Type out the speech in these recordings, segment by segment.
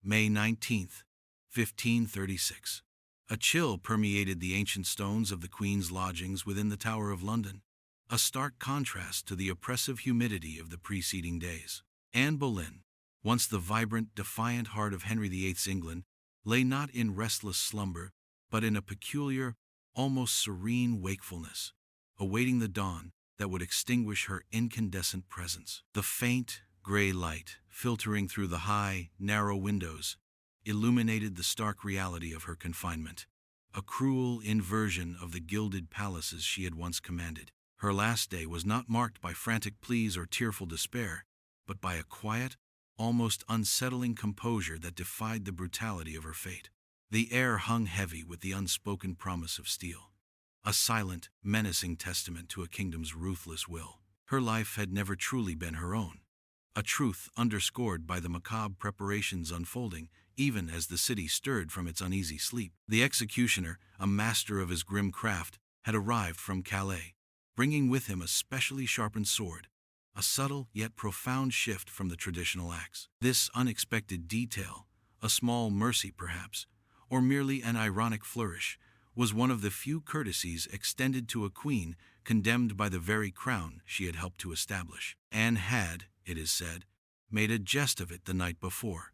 May 19, 1536. A chill permeated the ancient stones of the Queen's lodgings within the Tower of London, a stark contrast to the oppressive humidity of the preceding days. Anne Boleyn, once the vibrant, defiant heart of Henry VIII's England, lay not in restless slumber, but in a peculiar, almost serene wakefulness, awaiting the dawn that would extinguish her incandescent presence. The faint, gray light, filtering through the high, narrow windows, illuminated the stark reality of her confinement, a cruel inversion of the gilded palaces she had once commanded. Her last day was not marked by frantic pleas or tearful despair, but by a quiet, almost unsettling composure that defied the brutality of her fate. The air hung heavy with the unspoken promise of steel, a silent, menacing testament to a kingdom's ruthless will. Her life had never truly been her own, a truth underscored by the macabre preparations unfolding even as the city stirred from its uneasy sleep. The executioner, a master of his grim craft, had arrived from Calais, bringing with him a specially sharpened sword, a subtle yet profound shift from the traditional axe. This unexpected detail, a small mercy perhaps, or merely an ironic flourish, was one of the few courtesies extended to a queen condemned by the very crown she had helped to establish. Anne had, it is said, made a jest of it the night before,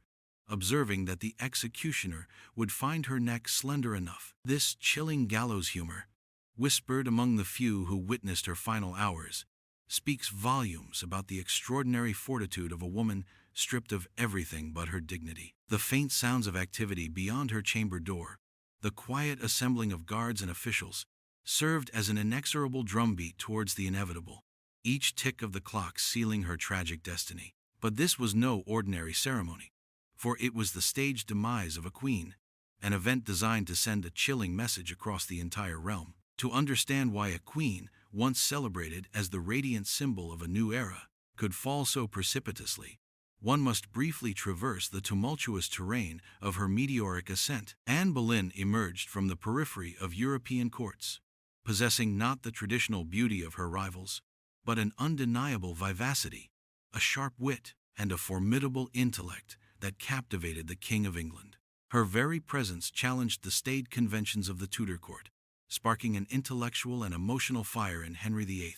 observing that the executioner would find her neck slender enough. This chilling gallows humor, whispered among the few who witnessed her final hours, speaks volumes about the extraordinary fortitude of a woman stripped of everything but her dignity. The faint sounds of activity beyond her chamber door, the quiet assembling of guards and officials, served as an inexorable drumbeat towards the inevitable, each tick of the clock sealing her tragic destiny. But this was no ordinary ceremony, for it was the staged demise of a queen, an event designed to send a chilling message across the entire realm. To understand why a queen, once celebrated as the radiant symbol of a new era, could fall so precipitously, one must briefly traverse the tumultuous terrain of her meteoric ascent. Anne Boleyn emerged from the periphery of European courts, possessing not the traditional beauty of her rivals, but an undeniable vivacity, a sharp wit, and a formidable intellect that captivated the King of England. Her very presence challenged the staid conventions of the Tudor court, sparking an intellectual and emotional fire in Henry VIII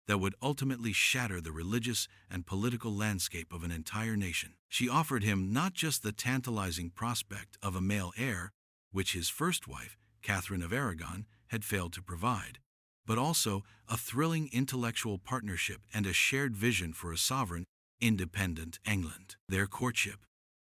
that would ultimately shatter the religious and political landscape of an entire nation. She offered him not just the tantalizing prospect of a male heir, which his first wife, Catherine of Aragon, had failed to provide, but also a thrilling intellectual partnership and a shared vision for a sovereign, independent England. Their courtship,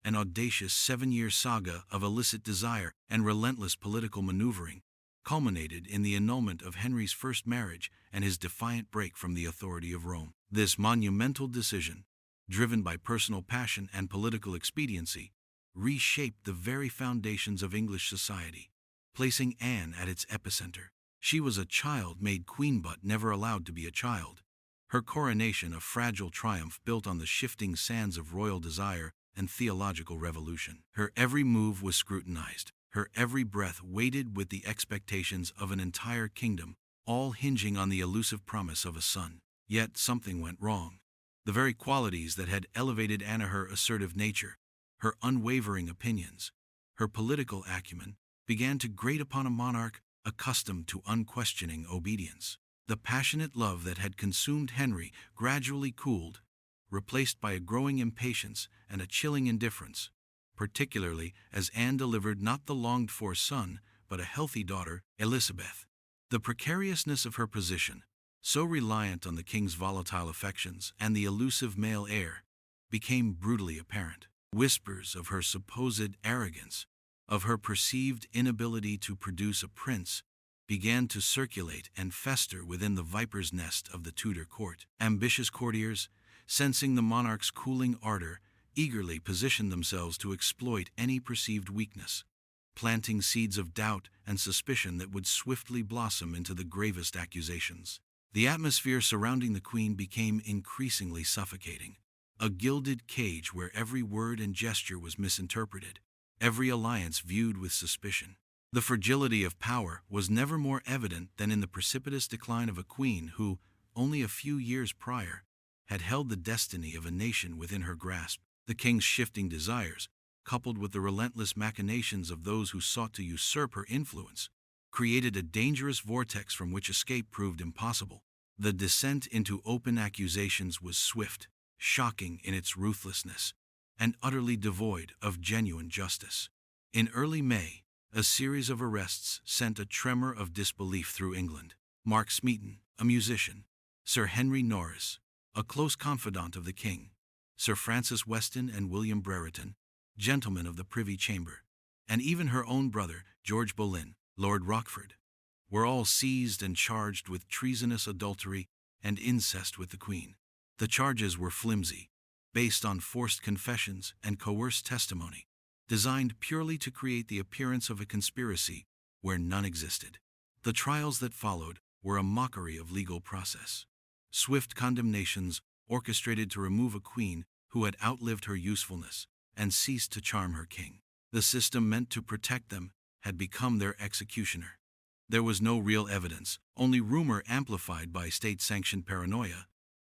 an audacious 7-year saga of illicit desire and relentless political maneuvering, culminated in the annulment of Henry's first marriage and his defiant break from the authority of Rome. This monumental decision, driven by personal passion and political expediency, reshaped the very foundations of English society, placing Anne at its epicenter. She was a child made queen but never allowed to be a child, her coronation a fragile triumph built on the shifting sands of royal desire and theological revolution. Her every move was scrutinized, her every breath weighted with the expectations of an entire kingdom, all hinging on the elusive promise of a son. Yet something went wrong. The very qualities that had elevated Anne, her assertive nature, her unwavering opinions, her political acumen, began to grate upon a monarch accustomed to unquestioning obedience. The passionate love that had consumed Henry gradually cooled, replaced by a growing impatience and a chilling indifference, particularly as Anne delivered not the longed-for son, but a healthy daughter, Elizabeth. The precariousness of her position, so reliant on the king's volatile affections and the elusive male heir, became brutally apparent. Whispers of her supposed arrogance, of her perceived inability to produce a prince, began to circulate and fester within the viper's nest of the Tudor court. Ambitious courtiers, sensing the monarch's cooling ardor, eagerly positioned themselves to exploit any perceived weakness, planting seeds of doubt and suspicion that would swiftly blossom into the gravest accusations. The atmosphere surrounding the queen became increasingly suffocating, a gilded cage where every word and gesture was misinterpreted, every alliance viewed with suspicion. The fragility of power was never more evident than in the precipitous decline of a queen who, only a few years prior, had held the destiny of a nation within her grasp. The king's shifting desires, coupled with the relentless machinations of those who sought to usurp her influence, created a dangerous vortex from which escape proved impossible. The descent into open accusations was swift, shocking in its ruthlessness, and utterly devoid of genuine justice. In early May, a series of arrests sent a tremor of disbelief through England. Mark Smeaton, a musician; Sir Henry Norris, a close confidant of the king; Sir Francis Weston and William Brereton, gentlemen of the Privy Chamber; and even her own brother, George Boleyn, Lord Rochford, were all seized and charged with treasonous adultery and incest with the Queen. The charges were flimsy, based on forced confessions and coerced testimony, designed purely to create the appearance of a conspiracy where none existed. The trials that followed were a mockery of legal process. Swift condemnations orchestrated to remove a queen who had outlived her usefulness and ceased to charm her king. The system meant to protect them had become their executioner. There was no real evidence, only rumor amplified by state-sanctioned paranoia,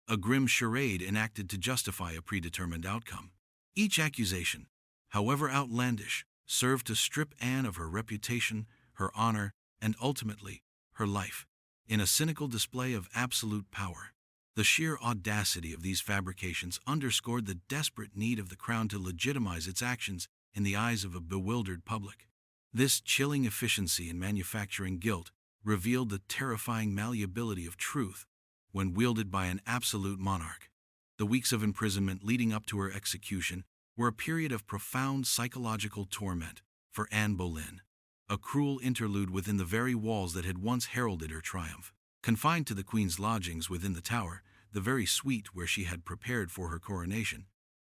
a grim charade enacted to justify a predetermined outcome. Each accusation, however outlandish, served to strip Anne of her reputation, her honor, and ultimately, her life, in a cynical display of absolute power. The sheer audacity of these fabrications underscored the desperate need of the crown to legitimize its actions in the eyes of a bewildered public. This chilling efficiency in manufacturing guilt revealed the terrifying malleability of truth when wielded by an absolute monarch. The weeks of imprisonment leading up to her execution were a period of profound psychological torment for Anne Boleyn, a cruel interlude within the very walls that had once heralded her triumph. Confined to the Queen's lodgings within the Tower, the very suite where she had prepared for her coronation,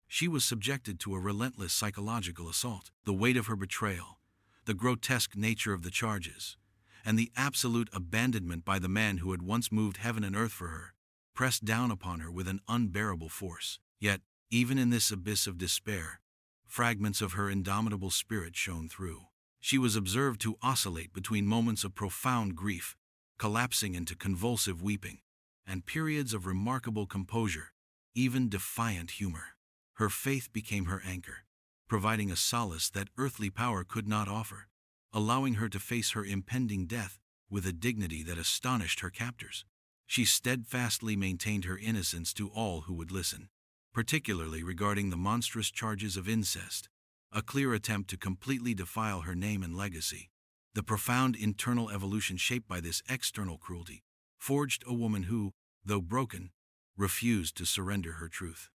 she was subjected to a relentless psychological assault. The weight of her betrayal, the grotesque nature of the charges, and the absolute abandonment by the man who had once moved heaven and earth for her, pressed down upon her with an unbearable force. Yet, even in this abyss of despair, fragments of her indomitable spirit shone through. She was observed to oscillate between moments of profound grief, collapsing into convulsive weeping, and periods of remarkable composure, even defiant humor. Her faith became her anchor, providing a solace that earthly power could not offer, allowing her to face her impending death with a dignity that astonished her captors. She steadfastly maintained her innocence to all who would listen, particularly regarding the monstrous charges of incest, a clear attempt to completely defile her name and legacy. The profound internal evolution shaped by this external cruelty forged a woman who, though broken, refused to surrender her truth.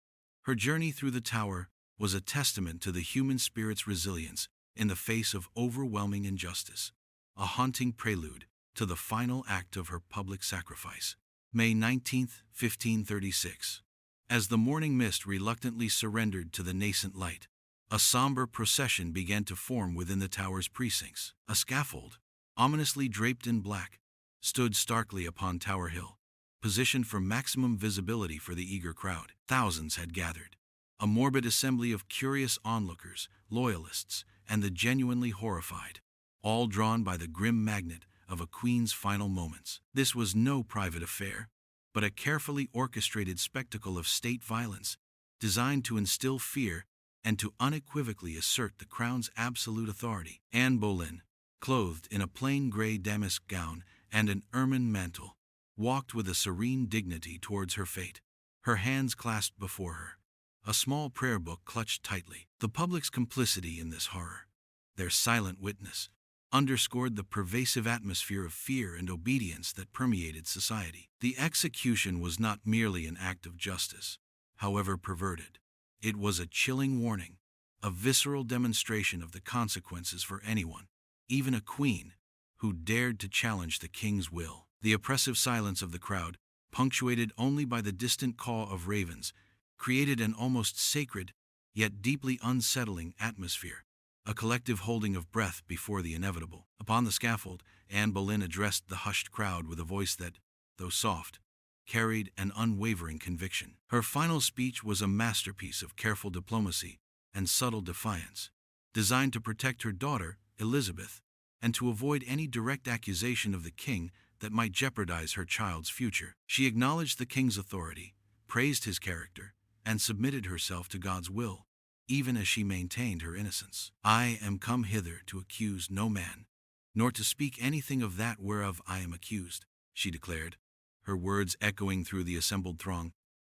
Her journey through the Tower was a testament to the human spirit's resilience in the face of overwhelming injustice, a haunting prelude to the final act of her public sacrifice. May 19, 1536. As the morning mist reluctantly surrendered to the nascent light, a somber procession began to form within the Tower's precincts. A scaffold, ominously draped in black, stood starkly upon Tower Hill, positioned for maximum visibility for the eager crowd. Thousands had gathered, a morbid assembly of curious onlookers, loyalists, and the genuinely horrified, all drawn by the grim magnet of a queen's final moments. This was no private affair, but a carefully orchestrated spectacle of state violence, designed to instill fear and to unequivocally assert the crown's absolute authority. Anne Boleyn, clothed in a plain gray damask gown and an ermine mantle, walked with a serene dignity towards her fate, her hands clasped before her, a small prayer book clutched tightly. The public's complicity in this horror, their silent witness, underscored the pervasive atmosphere of fear and obedience that permeated society. The execution was not merely an act of justice, however perverted. It was a chilling warning, a visceral demonstration of the consequences for anyone, even a queen, who dared to challenge the king's will. The oppressive silence of the crowd, punctuated only by the distant caw of ravens, created an almost sacred, yet deeply unsettling atmosphere, a collective holding of breath before the inevitable. Upon the scaffold, Anne Boleyn addressed the hushed crowd with a voice that, though soft, carried an unwavering conviction. Her final speech was a masterpiece of careful diplomacy and subtle defiance, designed to protect her daughter, Elizabeth, and to avoid any direct accusation of the king that might jeopardize her child's future. She acknowledged the king's authority, praised his character, and submitted herself to God's will, even as she maintained her innocence. "I am come hither to accuse no man, nor to speak anything of that whereof I am accused," she declared, her words echoing through the assembled throng.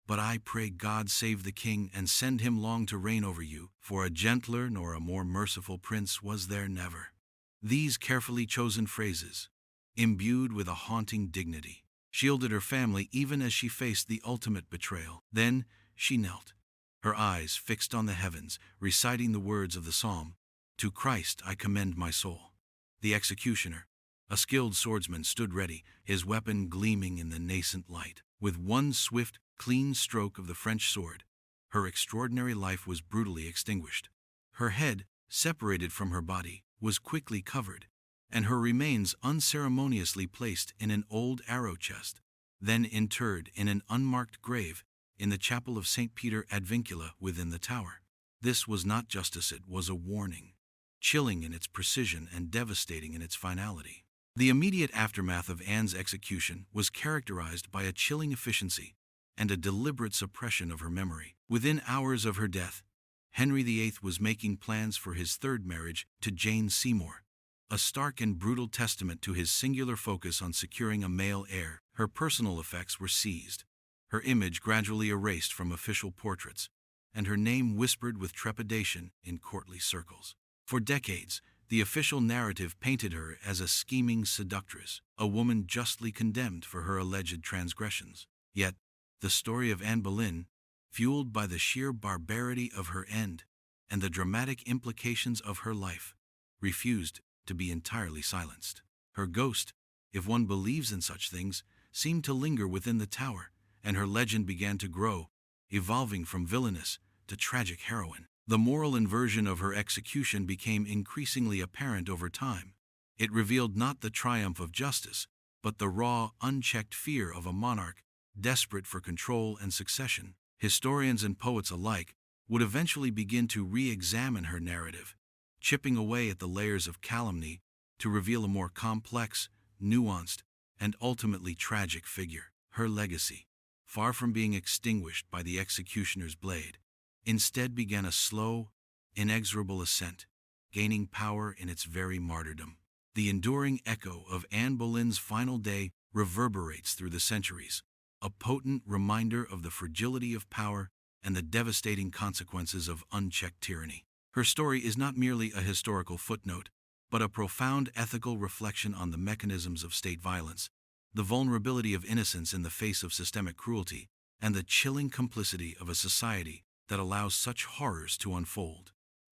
"But I pray God save the king and send him long to reign over you, for a gentler nor a more merciful prince was there never." These carefully chosen phrases, imbued with a haunting dignity, shielded her family even as she faced the ultimate betrayal. Then she knelt, her eyes fixed on the heavens, reciting the words of the psalm, "To Christ I commend my soul." The executioner, a skilled swordsman, stood ready, his weapon gleaming in the nascent light. With one swift, clean stroke of the French sword, her extraordinary life was brutally extinguished. Her head, separated from her body, was quickly covered, and her remains unceremoniously placed in an old arrow chest, then interred in an unmarked grave in the chapel of St. Peter ad Vincula within the tower. This was not justice, it was a warning, chilling in its precision and devastating in its finality. The immediate aftermath of Anne's execution was characterized by a chilling efficiency and a deliberate suppression of her memory. Within hours of her death, Henry VIII was making plans for his third marriage to Jane Seymour, a stark and brutal testament to his singular focus on securing a male heir. Her personal effects were seized, her image gradually erased from official portraits, and her name whispered with trepidation in courtly circles. For decades, the official narrative painted her as a scheming seductress, a woman justly condemned for her alleged transgressions. Yet, the story of Anne Boleyn, fueled by the sheer barbarity of her end and the dramatic implications of her life, refused to be entirely silenced. Her ghost, if one believes in such things, seemed to linger within the tower, and her legend began to grow, evolving from villainous to tragic heroine. The moral inversion of her execution became increasingly apparent over time. It revealed not the triumph of justice, but the raw, unchecked fear of a monarch desperate for control and succession. Historians and poets alike would eventually begin to re-examine her narrative, chipping away at the layers of calumny to reveal a more complex, nuanced, and ultimately tragic figure. Her legacy, far from being extinguished by the executioner's blade, instead began a slow, inexorable ascent, gaining power in its very martyrdom. The enduring echo of Anne Boleyn's final day reverberates through the centuries, a potent reminder of the fragility of power and the devastating consequences of unchecked tyranny. Her story is not merely a historical footnote, but a profound ethical reflection on the mechanisms of state violence, the vulnerability of innocence in the face of systemic cruelty, and the chilling complicity of a society that allows such horrors to unfold.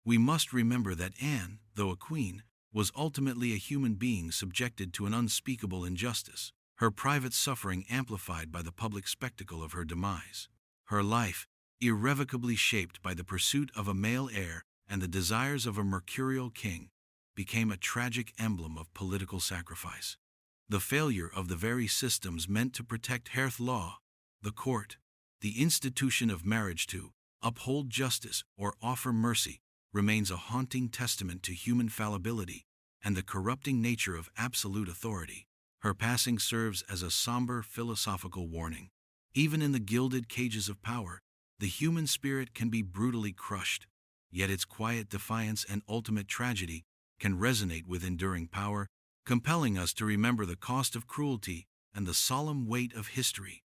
We must remember that Anne, though a queen, was ultimately a human being subjected to an unspeakable injustice, her private suffering amplified by the public spectacle of her demise. Her life, irrevocably shaped by the pursuit of a male heir and the desires of a mercurial king, became a tragic emblem of political sacrifice. The failure of the very systems meant to protect hearth law, the court, the institution of marriage to uphold justice or offer mercy, remains a haunting testament to human fallibility and the corrupting nature of absolute authority. Her passing serves as a somber philosophical warning. Even in the gilded cages of power, the human spirit can be brutally crushed, yet its quiet defiance and ultimate tragedy can resonate with enduring power, compelling us to remember the cost of cruelty and the solemn weight of history.